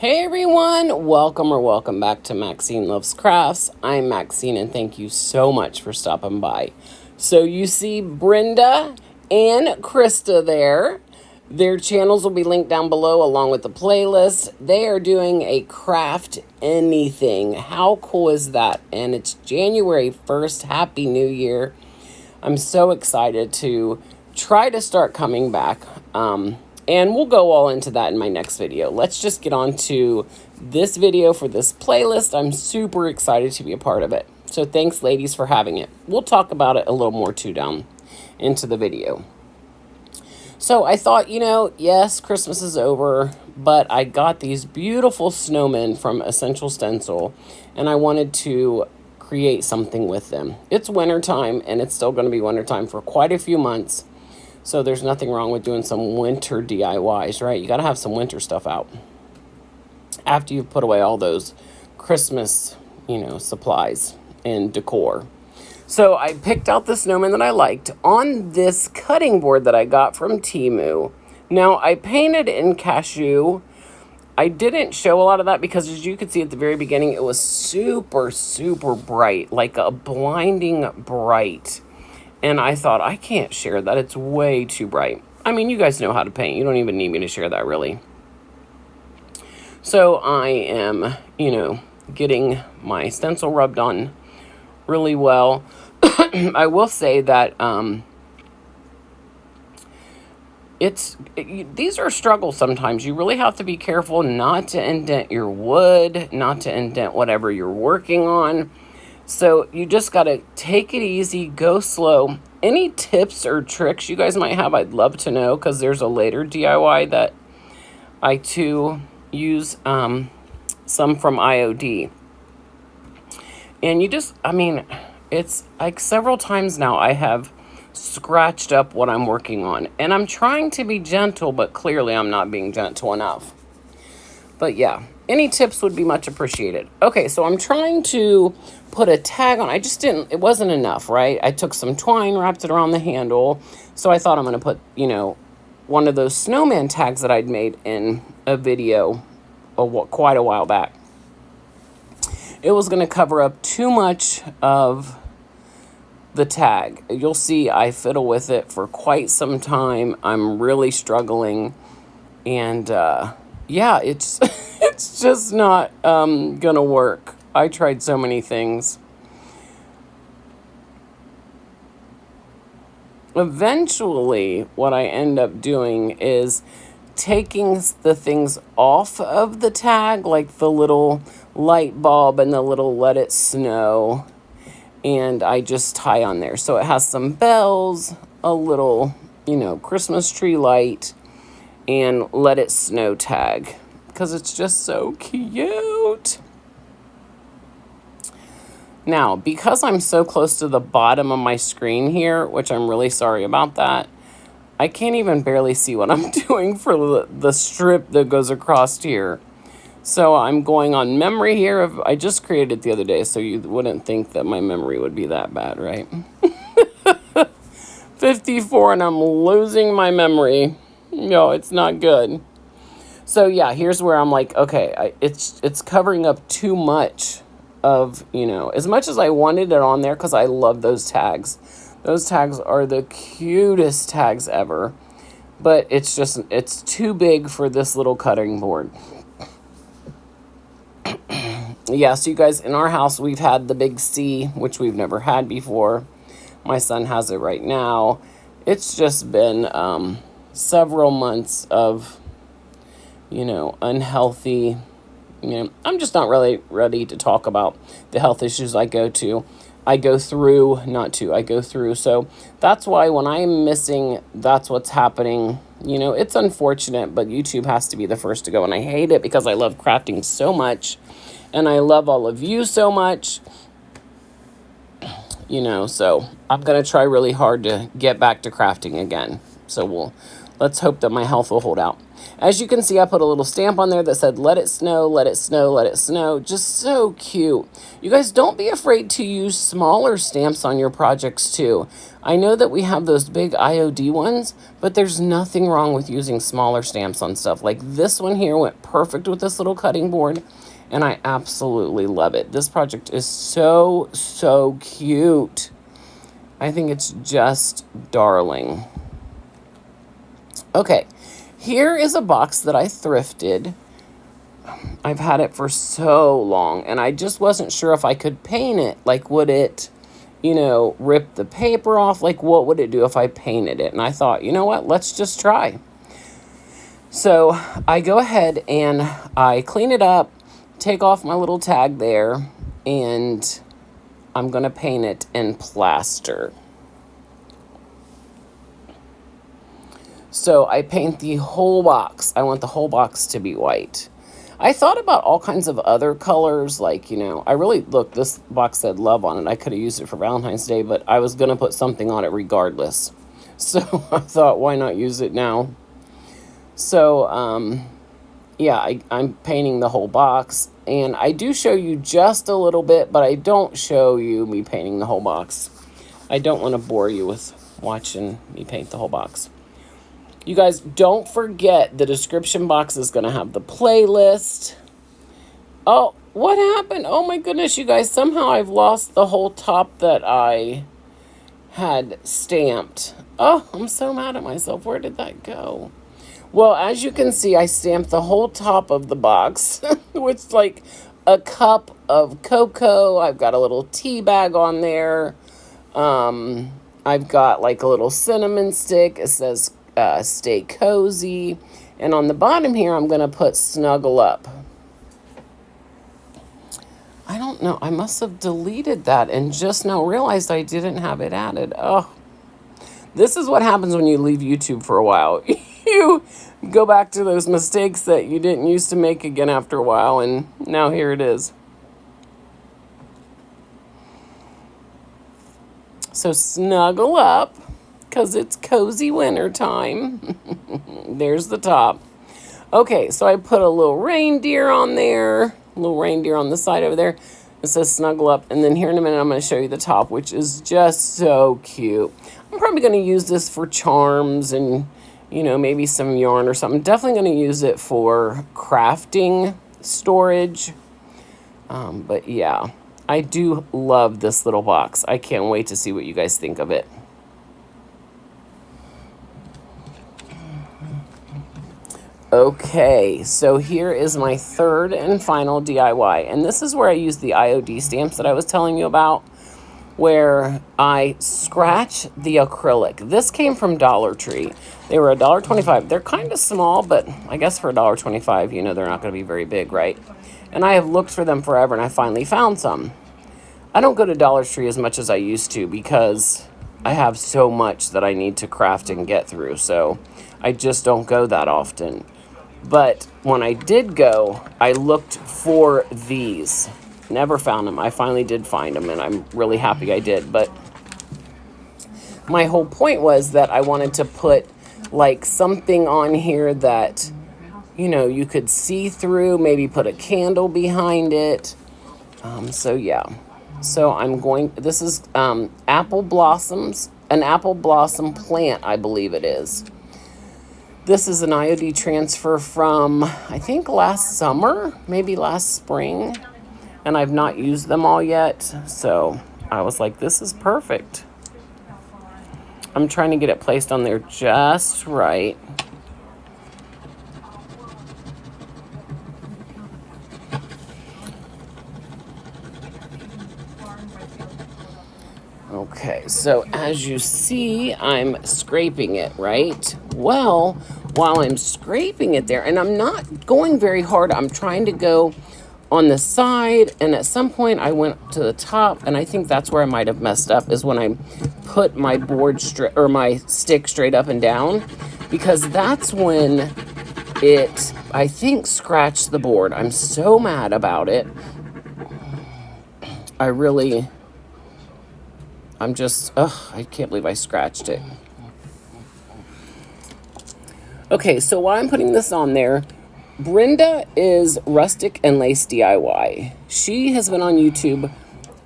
Hey everyone, welcome back to Maxine Loves Crafts. I'm Maxine and thank you so much for stopping by. So you see Brenda and Krista there. Their channels will be linked down below along with the playlist. They are doing a craft anything. How cool is that? And it's January 1st. Happy New Year. I'm so excited to try to start coming back. And we'll go all into that in my next video. Let's just get on to this video for this playlist. I'm super excited to be a part of it. So thanks, ladies, for having it. We'll talk about it a little more, too, down into the video. So I thought, yes, Christmas is over, but I got these beautiful snowmen from Essential Stencil, and I wanted to create something with them. It's wintertime, and it's still going to be wintertime for quite a few months. So there's nothing wrong with doing some winter DIYs, right? You got to have some winter stuff out after you've put away all those Christmas, supplies and decor. So I picked out the snowman that I liked on this cutting board that I got from Temu. Now, I painted in cashew. I didn't show a lot of that because, as you could see at the very beginning, it was super, super bright, like a blinding bright. And I thought, I can't share that. It's way too bright. I mean, you guys know how to paint. You don't even need me to share that, really. So I am, getting my stencil rubbed on really well. I will say that these are struggles sometimes. You really have to be careful not to indent your wood, not to indent whatever you're working on. So you just got to take it easy, go slow. Any tips or tricks you guys might have, I'd love to know, because there's a later DIY that I too use some from IOD. And it's like several times now I have scratched up what I'm working on. And I'm trying to be gentle, but clearly I'm not being gentle enough. But yeah, any tips would be much appreciated. Okay, so I'm trying to put a tag on. It wasn't enough, right? I took some twine, wrapped it around the handle. So I thought I'm going to put, one of those snowman tags that I'd made in a video quite a while back. It was going to cover up too much of the tag. You'll see I fiddle with it for quite some time. I'm really struggling. And, yeah, it's it's just not gonna work. I tried so many things. Eventually, what I end up doing is taking the things off of the tag, like the little light bulb and the little let it snow, and I just tie on there. So it has some bells, a little, Christmas tree light, and let it snow tag, because it's just so cute. Now, because I'm so close to the bottom of my screen here, which I'm really sorry about that, I can't even barely see what I'm doing for the strip that goes across here. So I'm going on memory here. I just created it the other day, so you wouldn't think that my memory would be that bad, right? 54 and I'm losing my memory. No, it's not good. So yeah, here's where I'm like, okay, it's covering up too much of, as much as I wanted it on there, because I love those tags. Those tags are the cutest tags ever. But it's too big for this little cutting board. Yeah, so you guys, in our house, we've had the big C, which we've never had before. My son has it right now. It's just been several months of, unhealthy, I'm just not really ready to talk about the health issues I go through. So that's why when I'm missing, that's what's happening. It's unfortunate, but YouTube has to be the first to go. And I hate it because I love crafting so much. And I love all of you so much. So I'm going to try really hard to get back to crafting again. So let's hope that my health will hold out. As you can see, I put a little stamp on there that said, let it snow, let it snow, let it snow. Just so cute. You guys, don't be afraid to use smaller stamps on your projects too. I know that we have those big IOD ones, but there's nothing wrong with using smaller stamps on stuff. Like this one here went perfect with this little cutting board, and I absolutely love it. This project is so, so cute. I think it's just darling. Okay, here is a box that I thrifted. I've had it for so long, and I just wasn't sure if I could paint it. Like, would it, you know, rip the paper off? Like, what would it do if I painted it? And I thought, you know what, let's just try. So I go ahead and I clean it up, take off my little tag there, and I'm going to paint it in plaster. So I paint the whole box. I want the whole box to be white. I thought about all kinds of other colors, like, you know, look, this box said love on it. I could have used it for Valentine's Day, but I was going to put something on it regardless. So I thought, why not use it now? So, yeah, I'm painting the whole box. And I do show you just a little bit, but I don't show you me painting the whole box. I don't want to bore you with watching me paint the whole box. You guys, don't forget the description box is going to have the playlist. Oh, what happened? Oh my goodness, you guys. Somehow I've lost the whole top that I had stamped. Oh, I'm so mad at myself. Where did that go? Well, as you can see, I stamped the whole top of the box, which is like a cup of cocoa. I've got a little tea bag on there. I've got like a little cinnamon stick. It says stay cozy. And on the bottom here, I'm going to put snuggle up. I don't know. I must have deleted that and just now realized I didn't have it added. Oh, this is what happens when you leave YouTube for a while. You go back to those mistakes that you didn't used to make again after a while, and now here it is. So snuggle up, because it's cozy winter time. There's the top. Okay, so I put a little reindeer on there, a little reindeer on the side over there. It says snuggle up, and then here in a minute I'm going to show you the top, which is just so cute. I'm probably going to use this for charms and, you know, maybe some yarn or something. Definitely going to use it for crafting storage. But yeah, I do love this little box. I can't wait to see what you guys think of it. Okay, so here is my third and final DIY. And this is where I use the IOD stamps that I was telling you about, where I scratch the acrylic. This came from Dollar Tree. They were $1.25. They're kind of small, but I guess for $1.25, you know, they're not going to be very big, right? And I have looked for them forever, and I finally found some. I don't go to Dollar Tree as much as I used to because I have so much that I need to craft and get through, so I just don't go that often. But when I did go, I looked for these. Never found them. I finally did find them, and I'm really happy I did. But my whole point was that I wanted to put like something on here that, you know, you could see through, maybe put a candle behind it. So yeah. So I'm going, this is apple blossoms, an apple blossom plant, I believe it is. This is an IOD transfer from, I think, last summer, maybe last spring. And I've not used them all yet. So I was like, this is perfect. I'm trying to get it placed on there just right. Okay, so as you see, I'm scraping it, right? Well, while I'm scraping it there, and I'm not going very hard, I'm trying to go on the side, and at some point I went to the top, and I think that's where I might have messed up, is when I put my board straight, or my stick straight up and down, because that's when it, I think, scratched the board. I'm so mad about it. I can't believe I scratched it. Okay, so while I'm putting this on there, Brenda is Rustic and Lace DIY. She has been on YouTube.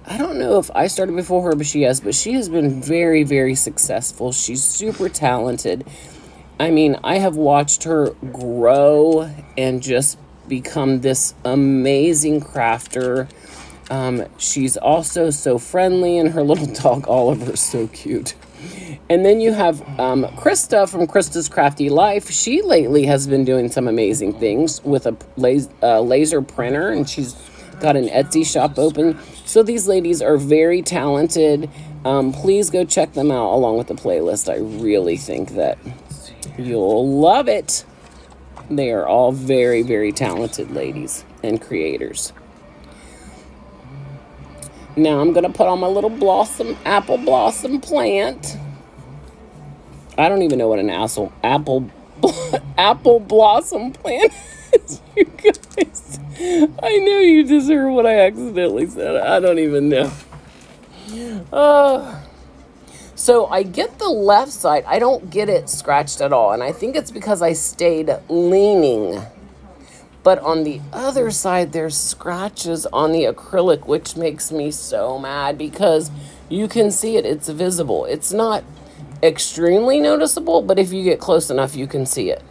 I don't know if I started before her, but she has been very, very successful. She's super talented. I mean, I have watched her grow and just become this amazing crafter. She's also so friendly, and her little dog Oliver is so cute. And then you have Krista from Krista's Crafty Life. She lately has been doing some amazing things with a laser printer, and she's got an Etsy shop open. So these ladies are very talented. Please go check them out along with the playlist. I really think that you'll love it. They are all very, very talented ladies and creators. Now I'm going to put on my little apple blossom plant. I don't even know what an apple blossom plant is, you guys. I know you just heard what I accidentally said. I don't even know. So I get the left side. I don't get it scratched at all. And I think it's because I stayed leaning. But on the other side, there's scratches on the acrylic, which makes me so mad because you can see it. It's visible. It's not extremely noticeable, but if you get close enough, you can see it.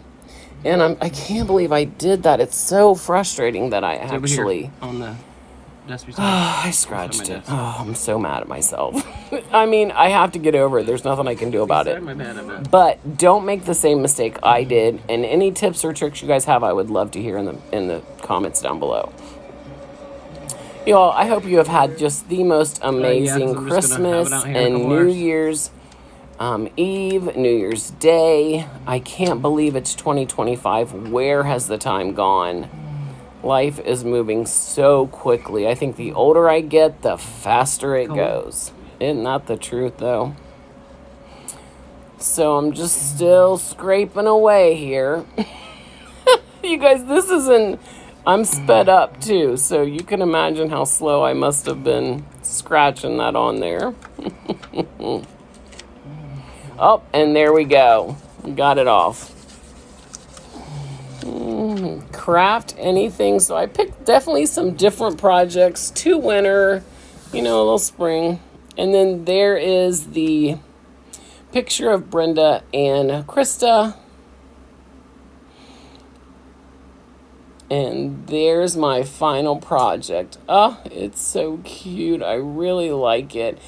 And I can't believe I did that. It's so frustrating that I actually... on the dusty side. I scratched it. Oh, I'm so mad at myself. I mean, I have to get over it. There's nothing I can do about it. But don't make the same mistake I did. And any tips or tricks you guys have, I would love to hear in the comments down below. Y'all, I hope you have had just the most amazing Christmas and New Year's Eve, New Year's Day. I can't believe it's 2025. Where has the time gone? Life is moving so quickly. I think the older I get, the faster it goes. Isn't that the truth, though? So I'm just still scraping away here. You guys, I'm sped up, too. So you can imagine how slow I must have been scratching that on there. Oh, and there we go. Got it off. Craft anything. So I picked definitely some different projects. 2 winter, a little spring. And then there is the picture of Brenda and Krista. And there's my final project. Oh, it's so cute. I really like it.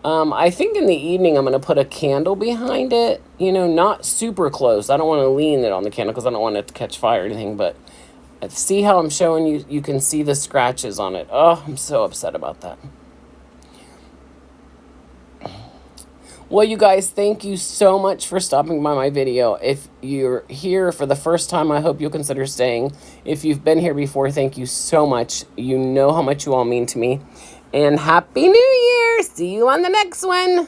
I think in the evening I'm going to put a candle behind it. Not super close. I don't want to lean it on the candle because I don't want it to catch fire or anything. But see how I'm showing you? You can see the scratches on it. Oh, I'm so upset about that. Well, you guys, thank you so much for stopping by my video. If you're here for the first time, I hope you'll consider staying. If you've been here before, thank you so much. You know how much you all mean to me. And Happy New Year! See you on the next one!